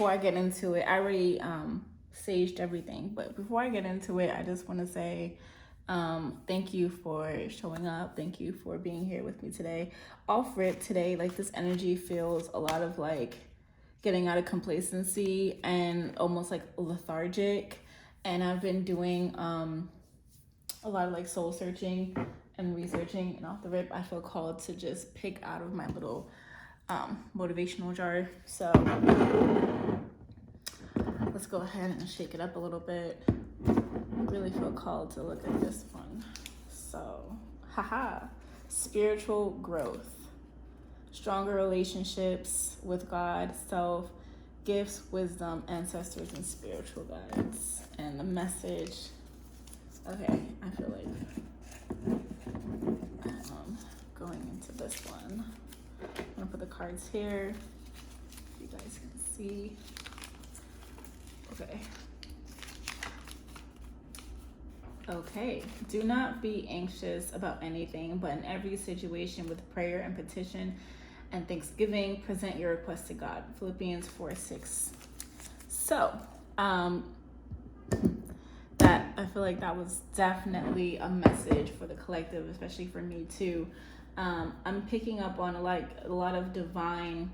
before I get into it, I already saged everything, but before I get into it, I just want to say thank you for showing up. Thank you for being here with me today. Off rip today, like this energy feels a lot of like getting out of complacency and almost like lethargic. And I've been doing a lot of like soul searching and researching, and off the rip, I feel called to just pick out of my little motivational jar. So let's go ahead and shake it up a little bit. I really feel called to look at this one. So, spiritual growth, stronger relationships with God, self, gifts, wisdom, ancestors, and spiritual guides. And the message, okay, I feel like going into this one. I'm gonna put the cards here, you guys can see. Okay, do not be anxious about anything, but in every situation with prayer and petition and thanksgiving, present your request to God. Philippians 4:6. So, that I feel like that was definitely a message for the collective, especially for me too. I'm picking up on a lot of divine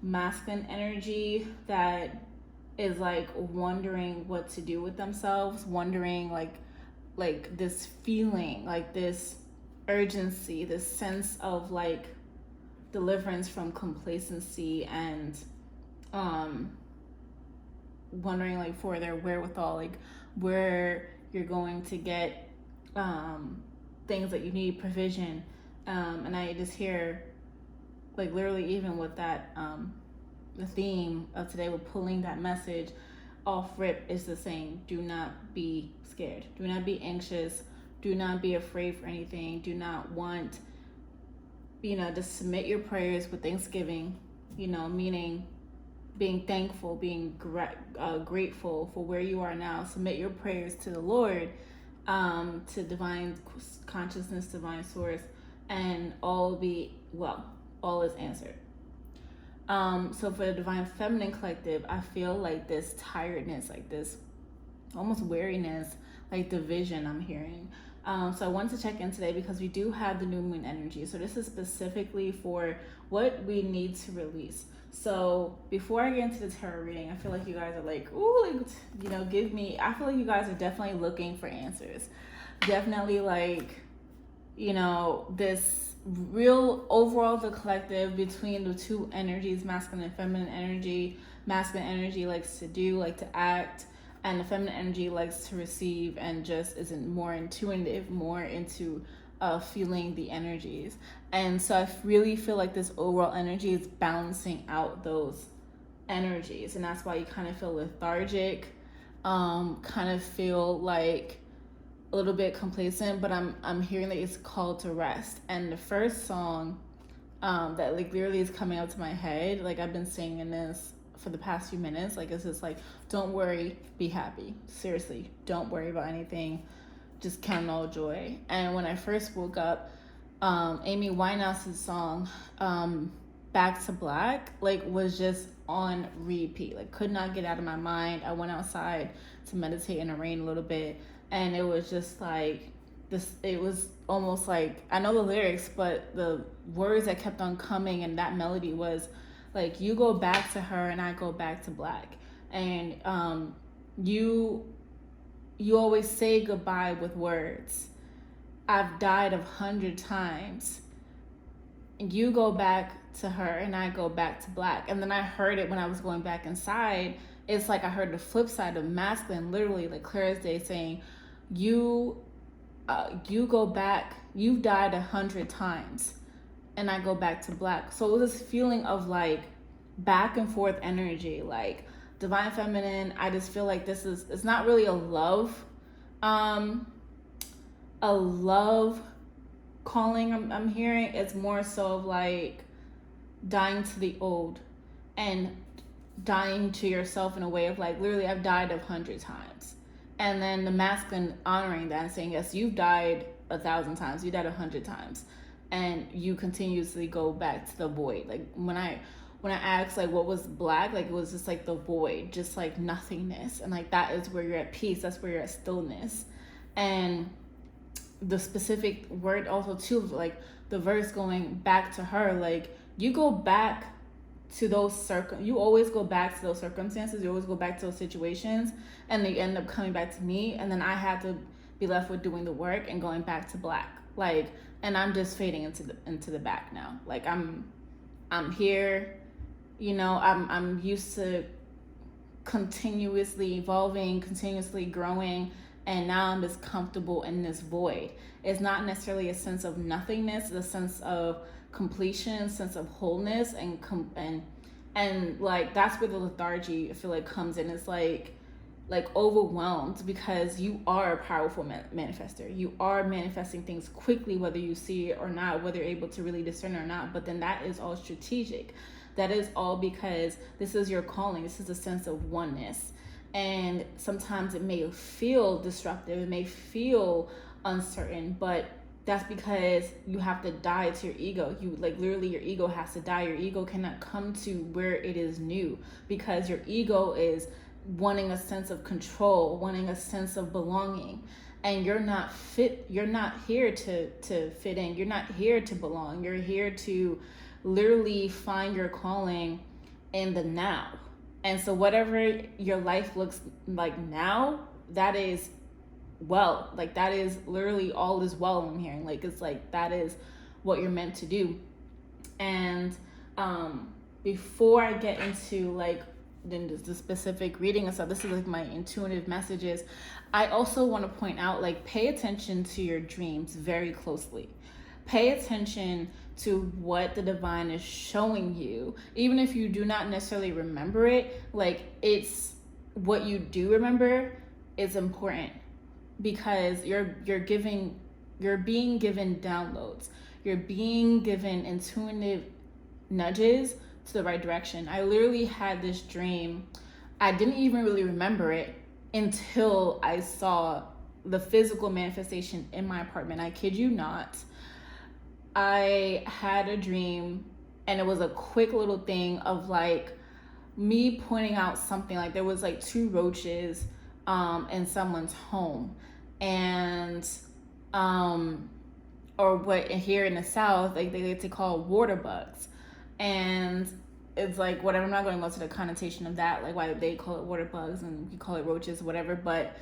masculine energy that is like wondering what to do with themselves, wondering like this feeling, like this urgency, this sense of like deliverance from complacency, and wondering like for their wherewithal, like where you're going to get things that you need, provision. And I just hear like literally even with that the theme of today, with pulling that message off rip, is the same. Do not be scared. Do not be anxious. Do not be afraid for anything. Do not want, just submit your prayers with thanksgiving, meaning being thankful, being grateful for where you are now. Submit your prayers to the Lord, to divine consciousness, divine source, and all is answered. So for the divine feminine collective, I feel like this tiredness, like this almost weariness, like division I'm hearing. So I wanted to check in today because we do have the new moon energy. So this is specifically for what we need to release. So before I get into the tarot reading, I feel like you guys are like, ooh, give me, I feel like you guys are definitely looking for answers. Definitely like, this real overall, the collective between the two energies, masculine and feminine energy. Masculine energy likes to do, like to act, and the feminine energy likes to receive and just isn't more intuitive, more into feeling the energies. And so I really feel like this overall energy is balancing out those energies, and that's why you kind of feel lethargic, kind of feel like a little bit complacent, but I'm hearing that it's called to rest. And the first song that like literally is coming up to my head, like I've been singing this for the past few minutes, like it's just like, don't worry, be happy. Seriously, don't worry about anything, just count all joy. And when I first woke up, Amy Winehouse's song Back to Black like was just on repeat, like could not get out of my mind. I went outside to meditate in the rain a little bit, and it was just like this, it was almost like, I know the lyrics, but the words that kept on coming, and that melody was like, you go back to her and I go back to black. And you always say goodbye with words. I've died 100 times. You go back to her and I go back to black. And then I heard it when I was going back inside. It's like I heard the flip side of masculine, literally like clear as day, saying, you go back, you've died 100 times and I go back to black. So it was this feeling of like back and forth energy, like divine feminine. I just feel like it's not really a love calling I'm hearing. It's more so of like dying to the old and dying to yourself in a way of like, literally I've died 100 times. And then the masculine honoring that and saying, yes, you've died 1,000 times, you died 100 times, and you continuously go back to the void. Like when when I asked like what was black, like it was just like the void, just like nothingness. And like that is where you're at peace, that's where you're at stillness. And the specific word also too, like the verse going back to her, like you go back to those you always go back to those circumstances, you always go back to those situations, and they end up coming back to me, and then I had to be left with doing the work and going back to black, like, and I'm just fading into the back now. Like I'm here, you know, I'm used to continuously evolving, continuously growing, and now I'm just comfortable in this void. It's not necessarily a sense of nothingness, it's a sense of completion, sense of wholeness, and like that's where the lethargy, I feel like, comes in. It's like overwhelmed, because you are a powerful manifester. You are manifesting things quickly, whether you see it or not, whether you're able to really discern or not. But then that is all strategic. That is all because this is your calling. This is a sense of oneness. And sometimes it may feel disruptive, it may feel uncertain, but that's because you have to die to your ego. You like literally, your ego has to die. Your ego cannot come to where it is new, because your ego is wanting a sense of control, wanting a sense of belonging. And you're not here to fit in. You're not here to belong. You're here to literally find your calling in the now. And so whatever your life looks like now, that is well, like that is literally all is well. I'm hearing, like, it's like that is what you're meant to do. And before I get into like the specific reading and stuff, this is like my intuitive messages. I also want to point out, like, pay attention to your dreams very closely. Pay attention to what the divine is showing you, even if you do not necessarily remember it. Like, it's what you do remember is important, because you're being given downloads, you're being given intuitive nudges to the right direction. I literally had this dream. I didn't even really remember it until I saw the physical manifestation in my apartment. I kid you not. I had a dream, and it was a quick little thing of like me pointing out something. Like there was like 2 roaches in someone's home, and or what here in the South, like they like to call water bugs. And it's like whatever, I'm not going to go into the connotation of that, like why they call it water bugs and you call it roaches, whatever. But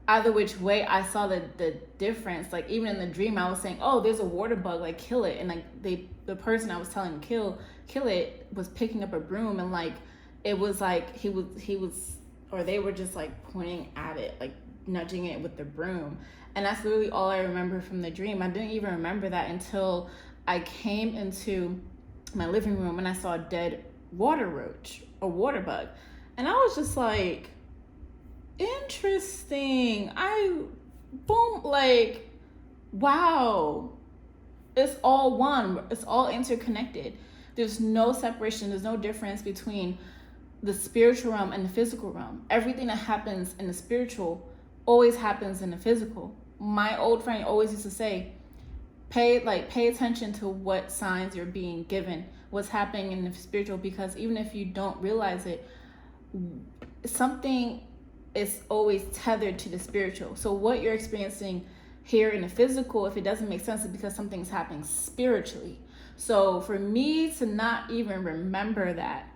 either which way, I saw the difference. Like even in the dream, I was saying, oh, there's a water bug, like kill it. And like the person I was telling to kill it was picking up a broom, and like it was like he was or they were just like pointing at it, like nudging it with the broom. And that's literally all I remember from the dream. I didn't even remember that until I came into my living room and I saw a dead water roach, a water bug. And I was just like, interesting. Like, wow. It's all one. It's all interconnected. There's no separation. There's no difference between the spiritual realm and the physical realm. Everything that happens in the spiritual always happens in the physical. My old friend always used to say, pay attention to what signs you're being given, what's happening in the spiritual, because even if you don't realize it, something is always tethered to the spiritual. So what you're experiencing here in the physical, if it doesn't make sense, it's because something's happening spiritually. So for me to not even remember that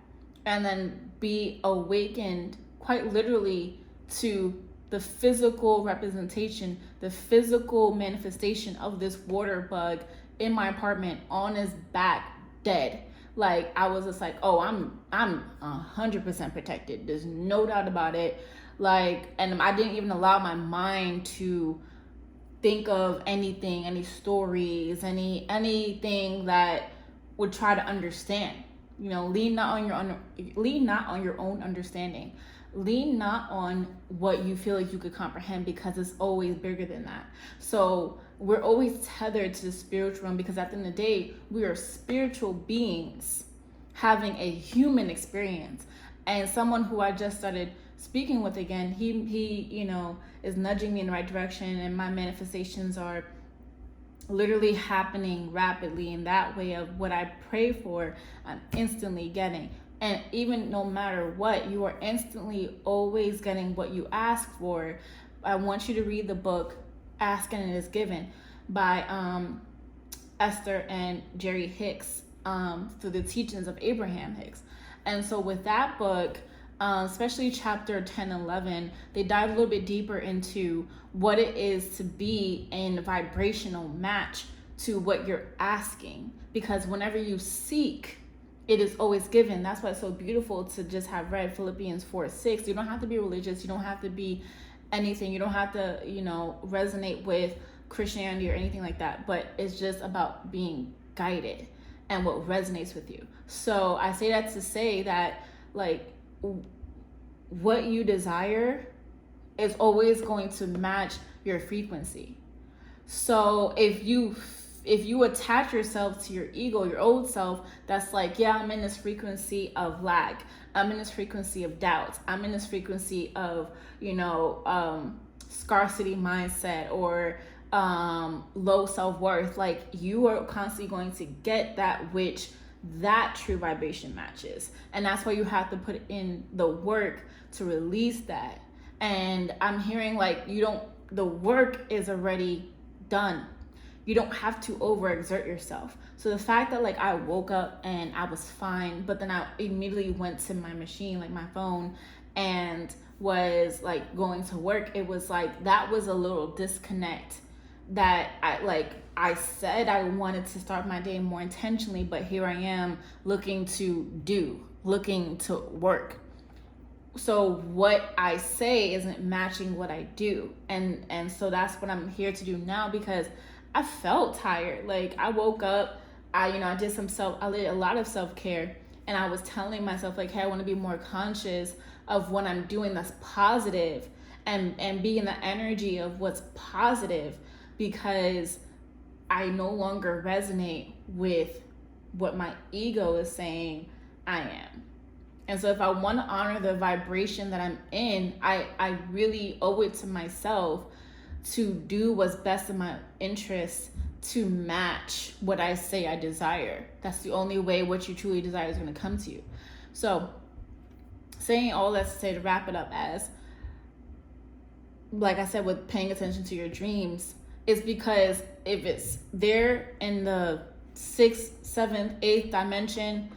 and then be awakened quite literally to the physical representation, the physical manifestation of this water bug in my apartment on his back, dead. Like I was just like, oh, I'm 100% protected. There's no doubt about it. Like, and I didn't even allow my mind to think of anything, any stories, anything that would try to understand. You know, lean not on your own understanding. Lean not on what you feel like you could comprehend, because it's always bigger than that. So we're always tethered to the spiritual realm, because at the end of the day, we are spiritual beings having a human experience. And someone who I just started speaking with again, he is nudging me in the right direction, and my manifestations are literally happening rapidly in that way of what I pray for, I'm instantly getting. And even no matter what, you are instantly always getting what you ask for. I want you to read the book Ask and It Is Given by Esther and Jerry Hicks, through the teachings of Abraham Hicks. And so with that book, especially chapter 10, 11, they dive a little bit deeper into what it is to be in vibrational match to what you're asking. Because whenever you seek, it is always given. That's why it's so beautiful to just have read Philippians 4:6. You don't have to be religious. You don't have to be anything. You don't have to, resonate with Christianity or anything like that. But it's just about being guided and what resonates with you. So I say that to say that, like, what you desire is always going to match your frequency. So if you attach yourself to your ego, your old self, that's like, yeah, I'm in this frequency of lack, I'm in this frequency of doubt, I'm in this frequency of scarcity mindset, or low self-worth, like, you are constantly going to get that which that true vibration matches. And that's why you have to put in the work to release that. And I'm hearing like the work is already done. You don't have to overexert yourself. So the fact that like I woke up and I was fine, but then I immediately went to my machine, like my phone, and was like going to work, it was like that was a little disconnect that I said I wanted to start my day more intentionally, but here I am looking to work. So what I say isn't matching what I do. And so that's what I'm here to do now, because I felt tired. Like I woke up, I did a lot of self-care, and I was telling myself like, hey, I want to be more conscious of what I'm doing that's positive, and be in the energy of what's positive, because I no longer resonate with what my ego is saying I am. And so if I want to honor the vibration that I'm in, I really owe it to myself to do what's best in my interest to match what I say I desire. That's the only way what you truly desire is going to come to you. So saying all that to say, to wrap it up, as like I said, with paying attention to your dreams, is because if it's there in the 6th, 7th, 8th dimension,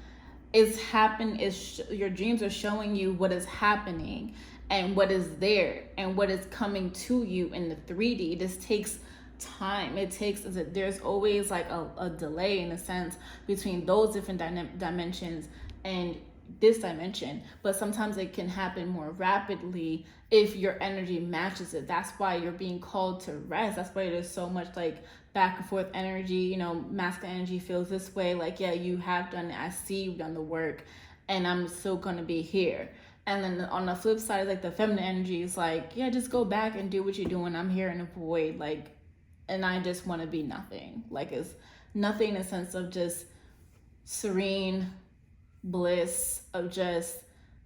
your dreams are showing you what is happening and what is there and what is coming to you in the 3D. This takes time. There's always like a delay in a sense between those different dimensions and this dimension, but sometimes it can happen more rapidly if your energy matches it. That's why you're being called to rest. That's why there's so much like back and forth energy. Masculine energy feels this way, like, yeah, you have done it, I see you've done the work, and I'm still gonna be here. And then on the flip side, like the feminine energy is like, yeah, just go back and do what you're doing. I'm here in a void, like, and I just want to be nothing. Like, it's nothing in a sense of just serene bliss of just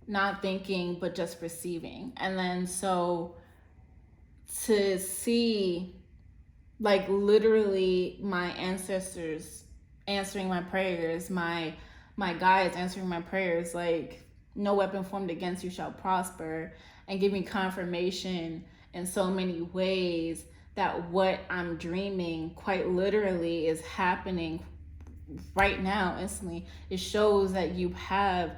not thinking but just receiving. And then so to see like literally my ancestors answering my prayers, my guides answering my prayers, like, no weapon formed against you shall prosper, and give me confirmation in so many ways that what I'm dreaming quite literally is happening right now, instantly. It shows that you have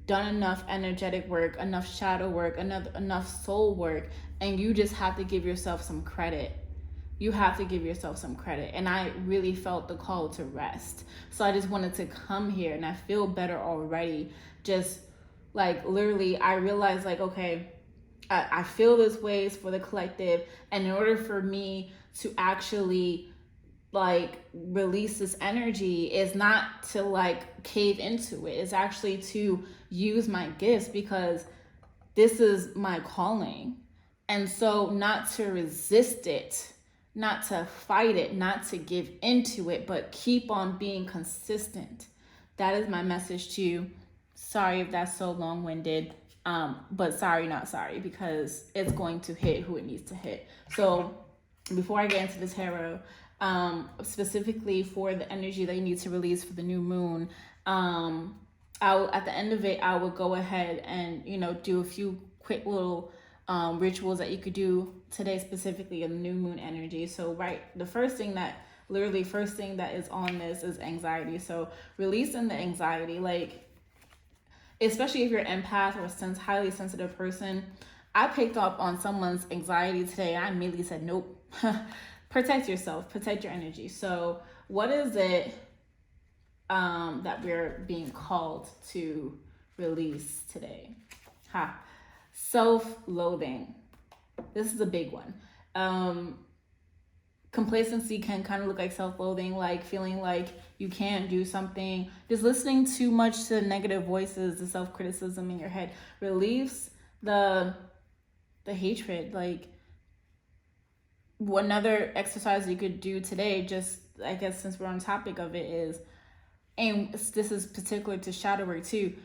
done enough energetic work, enough shadow work, enough soul work, and you just have to give yourself some credit. You have to give yourself some credit. And I really felt the call to rest. So I just wanted to come here, and I feel better already. Just like literally, I realized like, okay, I feel this ways for the collective. And in order for me to actually like release this energy, is not to like cave into it. It's actually to use my gifts, because this is my calling. And so not to resist it, not to fight it, not to give into it, but keep on being consistent. That is my message to you. Sorry if that's so long-winded, but sorry, not sorry, because it's going to hit who it needs to hit. So before I get into the tarot, specifically for the energy that you need to release for the new moon. At the end of it, I would go ahead and, do a few quick little rituals that you could do today, specifically in the new moon energy. So, right, the first thing that is on this is anxiety. So releasing the anxiety, like, especially if you're an empath or a highly sensitive person. I picked up on someone's anxiety today. I immediately said, nope. Protect yourself, protect your energy. So what is it that we're being called to release today? Self-loathing. This is a big one. Complacency can kind of look like self-loathing, like feeling like you can't do something. Just listening too much to negative voices, the self-criticism in your head. Release the hatred. Like, another exercise you could do today, just, I guess, since we're on topic of it, is, and this is particular to shadow work too,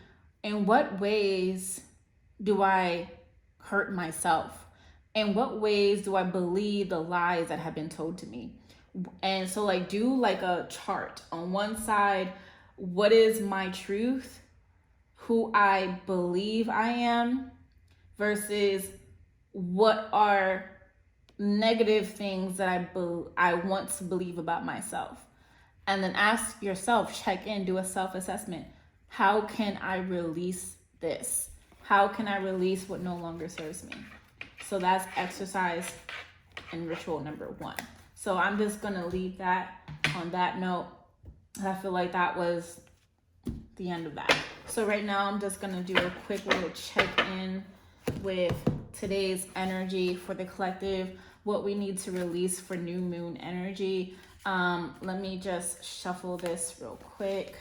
in what ways do I hurt myself? In what ways do I believe the lies that have been told to me? And so, like, do like a chart. On one side, what is my truth, who I believe I am, versus what are negative things that I want to believe about myself. And then ask yourself, check in, do a self-assessment. How can I release this? How can I release what no longer serves me? So that's exercise and ritual number 1. So I'm just going to leave that on that note. I feel like that was the end of that. So right now I'm just going to do a quick little check-in with today's energy for the collective, what we need to release for new moon energy. Let me just shuffle this real quick.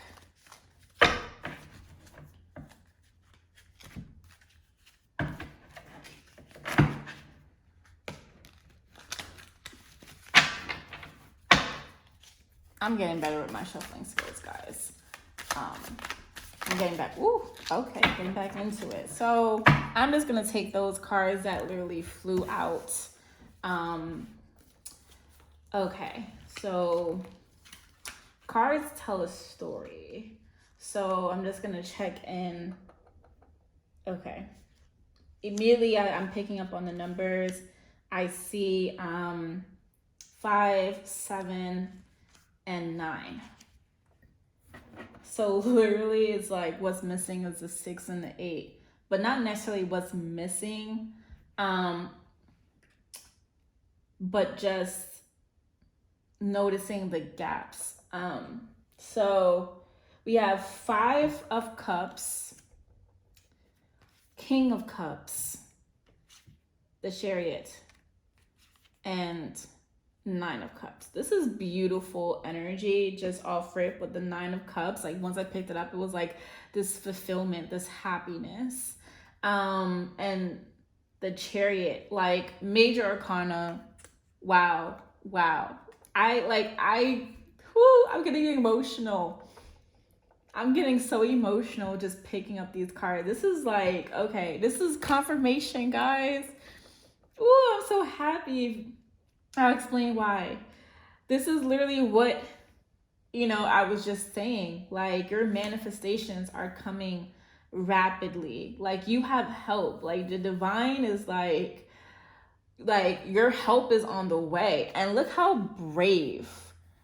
I'm getting better with my shuffling skills, guys. I'm getting back. Getting back into it. So I'm just gonna take those cards that literally flew out. Okay, so cards tell a story. So I'm just gonna check in. Okay. Immediately I'm picking up on the numbers. I see 5, 7, and 9. So literally it's like what's missing is the 6 and the 8, but not necessarily what's missing, but just noticing the gaps. So we have 5 of Cups, King of Cups, the Chariot, and 9 of Cups. This is beautiful energy just off rip with the 9 of Cups. Like, once I picked it up, it was like this fulfillment, this happiness. And the Chariot, like major arcana. Wow. I'm getting emotional. I'm getting so emotional just picking up these cards. This is like, okay, this is confirmation, guys. Ooh, I'm so happy. I'll explain why. This is literally what, I was just saying. Like, your manifestations are coming rapidly. Like, you have help. Like, the divine is like your help is on the way. And look how brave,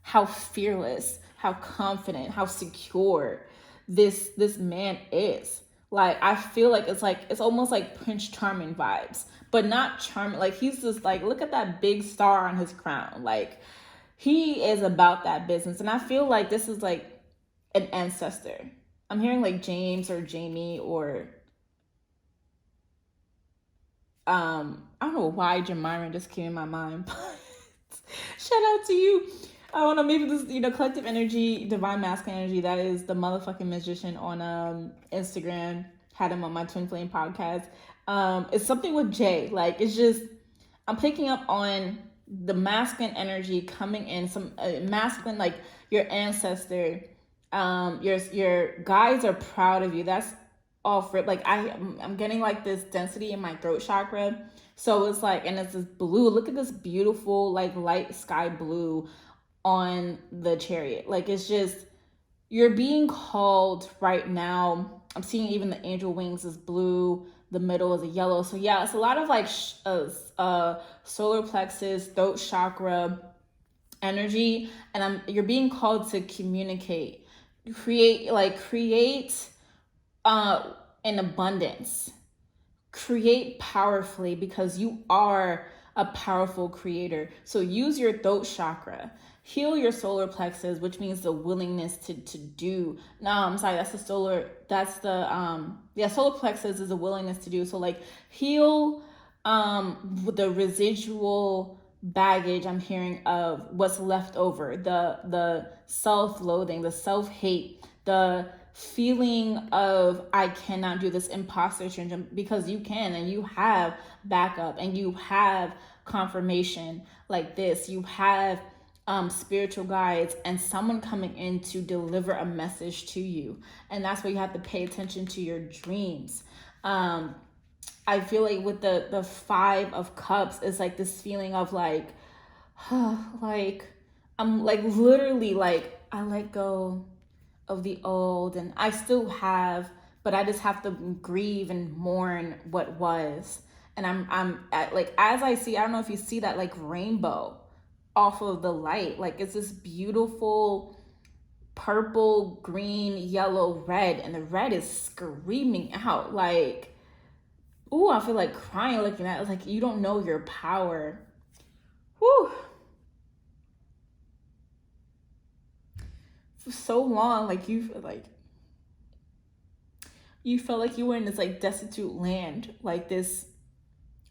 how fearless, how confident, how secure this man is. Like, I feel like it's almost like Prince Charming vibes, but not charming. Like, he's just like, look at that big star on his crown. Like, he is about that business. And I feel like this is like an ancestor. I'm hearing like James or Jamie or I don't know why Jemirin just came in my mind, but shout out to you. I don't know, maybe this, collective energy, divine masculine energy, that is the motherfucking magician on Instagram, had him on my Twin Flame podcast. It's something with Jay. Like, it's just, I'm picking up on the masculine energy coming in, some masculine, like your ancestor, your guides are proud of you. That's off rip. Like, I'm getting like this density in my throat chakra. So it's like, and it's this blue, look at this beautiful, like light sky blue on the Chariot. Like, it's just, you're being called right now. I'm seeing even the angel wings is blue, the middle is a yellow. So yeah, it's a lot of like solar plexus, throat chakra energy, and you're being called to communicate, create in abundance, create powerfully, because you are a powerful creator. So use your throat chakra, heal your solar plexus, which means the willingness to do. No, I'm sorry, solar plexus is a willingness to do. So like, heal the residual baggage I'm hearing of what's left over, the self-loathing, the self-hate, the feeling of I cannot do this, imposter syndrome, because you can, and you have backup, and you have confirmation like this. You have spiritual guides and someone coming in to deliver a message to you. And that's why you have to pay attention to your dreams. I feel like with the 5 of Cups, it's like this feeling of like, like, I'm like literally like, I let go of the old, and I still have, but I just have to grieve and mourn what was. And I'm at, like, as I see, I don't know if you see that like rainbow off of the light, like it's this beautiful purple, green, yellow, red, and the red is screaming out like, ooh, I feel like crying looking at it. Like, you don't know your power. Whew. For so long, like you felt like you were in this like destitute land, like this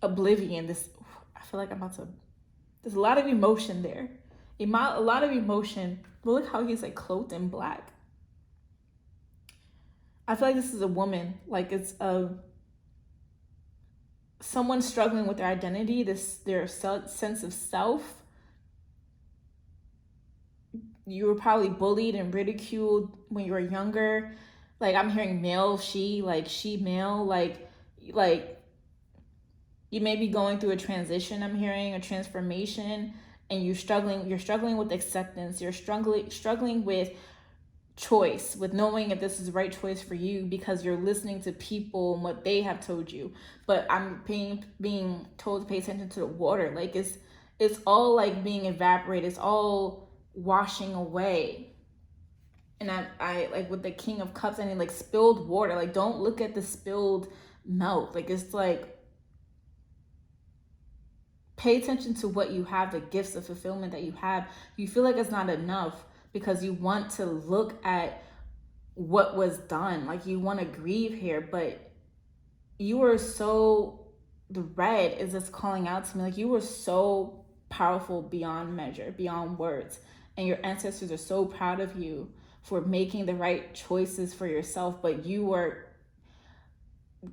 oblivion, this, I feel like there's a lot of emotion there. A lot of emotion. But look how he's like clothed in black. I feel like this is a woman, like it's someone struggling with their identity, their sense of self. You were probably bullied and ridiculed when you were younger. Like, I'm hearing male, she, like she male, like you may be going through a transition. I'm hearing a transformation, and you're struggling with acceptance. You're struggling with choice, with knowing if this is the right choice for you, because you're listening to people and what they have told you. But I'm being told to pay attention to the water. Like, it's all like being evaporated. It's all washing away. And I like with the King of Cups, and like spilled water. Like, don't look at the spilled milk. Like, it's like, pay attention to what you have, the gifts of fulfillment that you have. You feel like it's not enough because you want to look at what was done. Like, you want to grieve here, but you were so, the red is just calling out to me. Like, you were so powerful beyond measure, beyond words. And your ancestors are so proud of you for making the right choices for yourself, but you were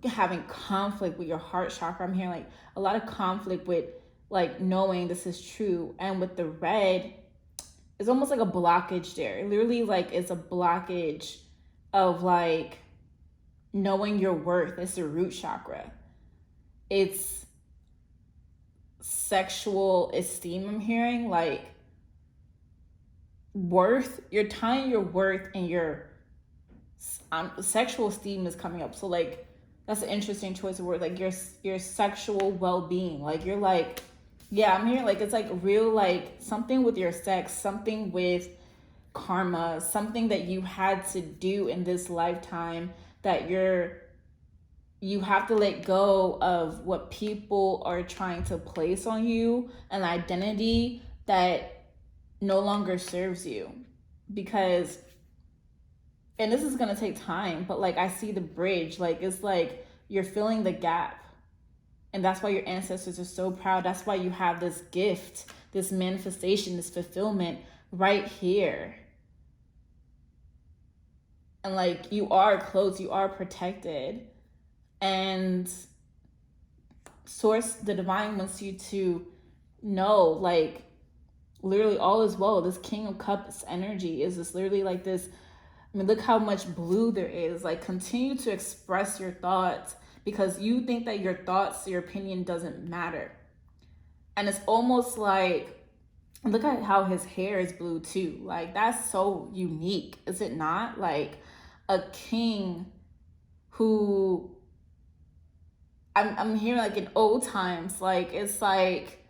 having conflict with your heart chakra. I'm hearing like a lot of conflict with like knowing this is true. And with the red, it's almost like a blockage there. Literally, like, it's a blockage of like knowing your worth. It's the root chakra. It's sexual esteem. I'm hearing like worth. You're tying your worth and your sexual esteem is coming up. So like, that's an interesting choice of words. Like your sexual well-being. Like, you're like, yeah, I'm hearing like it's like real, like something with your sex, something with karma, something that you had to do in this lifetime that you have to let go of what people are trying to place on you, an identity that no longer serves you. Because, and this is going to take time, but like I see the bridge, like it's like you're filling the gap. And that's why your ancestors are so proud. That's why you have this gift, this manifestation, this fulfillment right here. And like, you are close, you are protected. And source, the divine, wants you to know, like, literally all is well. This King of Cups energy is just literally like this. I mean, look how much blue there is. Like, continue to express your thoughts, because you think that your thoughts, your opinion doesn't matter. And it's almost like Look at how his hair is blue too. Like, that's so unique, is it not? Like, a king who, I'm hearing like in old times, like it's like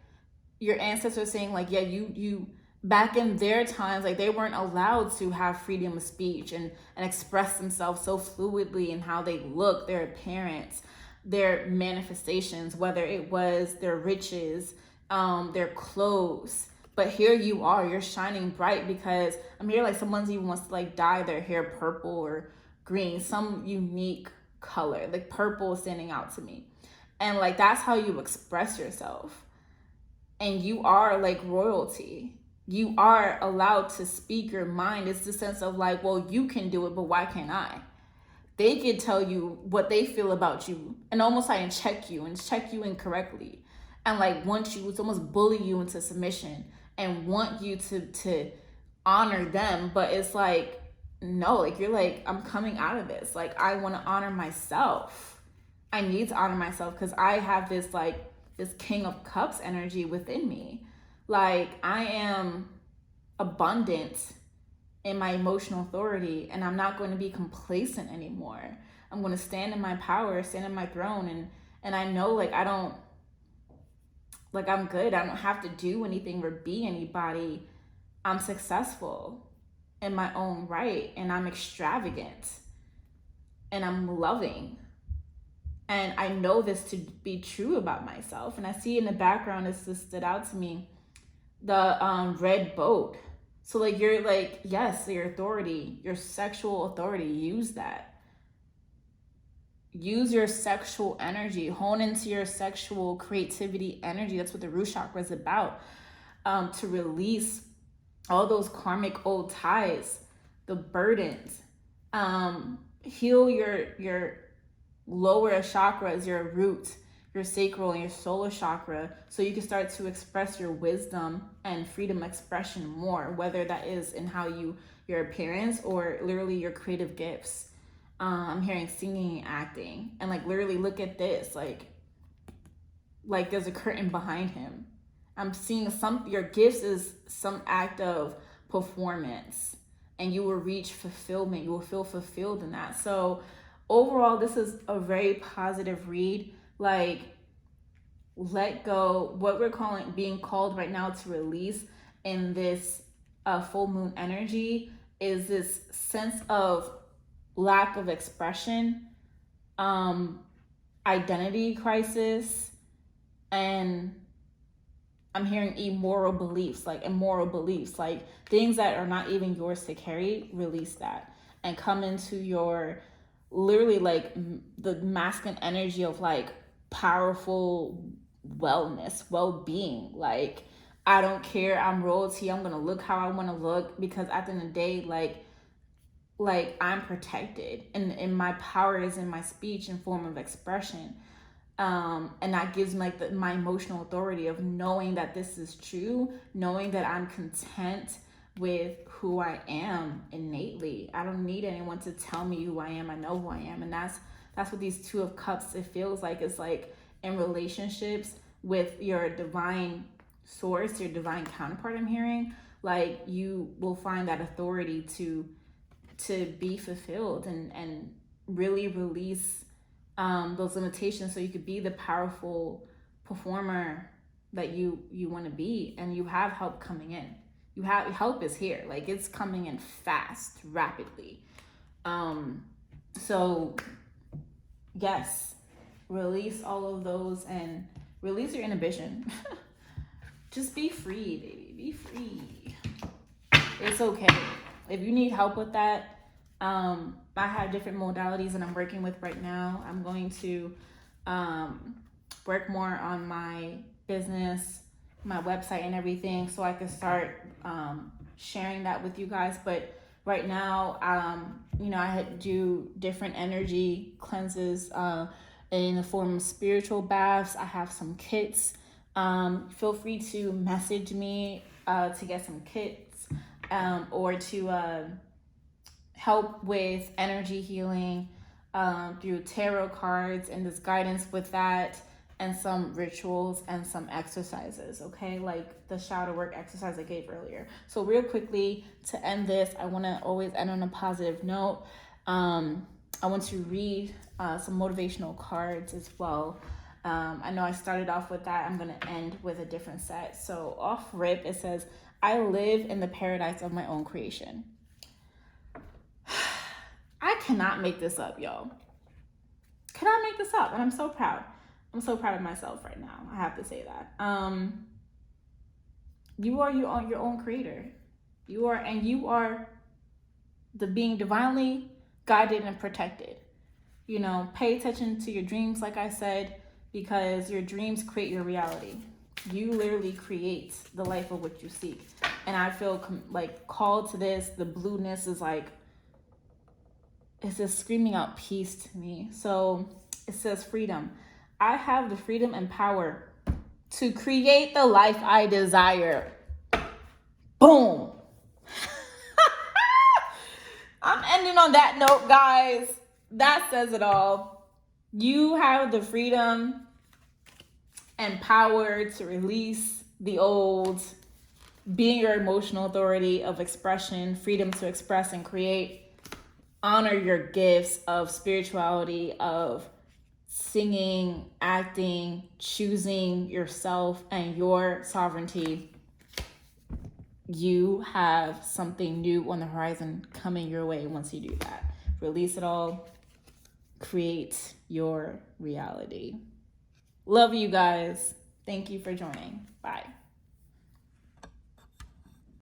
your ancestors saying like, yeah, you back in their times, like they weren't allowed to have freedom of speech and express themselves so fluidly in how they look, their appearance, their manifestations, whether it was their riches, their clothes. But here you are, you're shining bright, because I'm here like someone's even wants to like dye their hair purple or green, some unique color. Like purple is standing out to me. And like that's how you express yourself. And you are like royalty. You are allowed to speak your mind. It's the sense of like, well, you can do it, but why can't I? They could tell you what they feel about you and almost like check you incorrectly. And like want you, it's almost bully you into submission and want you to honor them. But it's like, no, like you're like, I'm coming out of this. Like I want to honor myself. I need to honor myself because I have this like this King of Cups energy within me. Like I am abundant in my emotional authority, and I'm not going to be complacent anymore. I'm going to stand in my power, stand in my throne, and I know like I don't, like I'm good. I don't have to do anything or be anybody. I'm successful in my own right, and I'm extravagant, and I'm loving. And I know this to be true about myself. And I see in the background, it's just stood out to me, the red boat. So like you're like, yes, your authority, your sexual authority, use that. Use your sexual energy, hone into your sexual creativity energy. That's what the root chakra is about. To release all those karmic old ties, the burdens, heal your lower chakras, your root, your sacral, and your solar chakra, so you can start to express your wisdom and freedom expression more, whether that is in how your appearance or literally your creative gifts. I'm hearing singing and acting, and like literally look at this, like there's a curtain behind him. I'm seeing your gifts is some act of performance, and you will reach fulfillment. You will feel fulfilled in that. So overall, this is a very positive read. Like, let go. What we're being called right now to release in this full moon energy is this sense of lack of expression, identity crisis, and I'm hearing immoral beliefs, like things that are not even yours to carry. Release that and come into your literally like the masculine energy of like powerful wellness, well-being. Like I don't care, I'm royalty, I'm gonna look how I want to look, because at the end of the day, like I'm protected, and my power is in my speech and form of expression. And that gives me like my emotional authority of knowing that this is true, knowing that I'm content with who I am innately. I don't need anyone to tell me who I am. I know who I am. And that's what these Two of Cups, it feels like. It's like in relationships with your divine source, your divine counterpart, I'm hearing, like you will find that authority to be fulfilled and really release those limitations, so you could be the powerful performer that you want to be. And you have help coming in. You have help is here, like it's coming in fast, rapidly. So yes, release all of those and release your inhibition. Just be free, baby. Be free. It's okay. If you need help with that, I have different modalities that I'm working with right now. I'm going to work more on my business, my website and everything, so I can start sharing that with you guys. But right now, I do different energy cleanses in the form of spiritual baths. I have some kits. Feel free to message me to get some kits or to help with energy healing through tarot cards and this guidance with that. and some rituals and some exercises, okay? Like the shadow work exercise I gave earlier. So real quickly, to end this, I want to always end on a positive note. I want to read some motivational cards as well. I know I started off with that. I'm going to end with a different set. So off rip, it says, I live in the paradise of my own creation. I cannot make this up, y'all. Cannot make this up. And I'm so proud. I'm so proud of myself right now. I have to say that. You are your own creator. You are the being divinely guided and protected. You know, pay attention to your dreams, like I said, because your dreams create your reality. You literally create the life of what you seek. And I feel like called to this. The blueness is like, it's just screaming out peace to me. So it says freedom. I have the freedom and power to create the life I desire. Boom. I'm ending on that note, guys. That says it all. You have the freedom and power to release the old, being your emotional authority of expression, freedom to express and create. Honor your gifts of spirituality, of singing, acting, choosing yourself and your sovereignty. You have something new on the horizon coming your way once you do that. Release it all. Create your reality. Love you guys. Thank you for joining. Bye.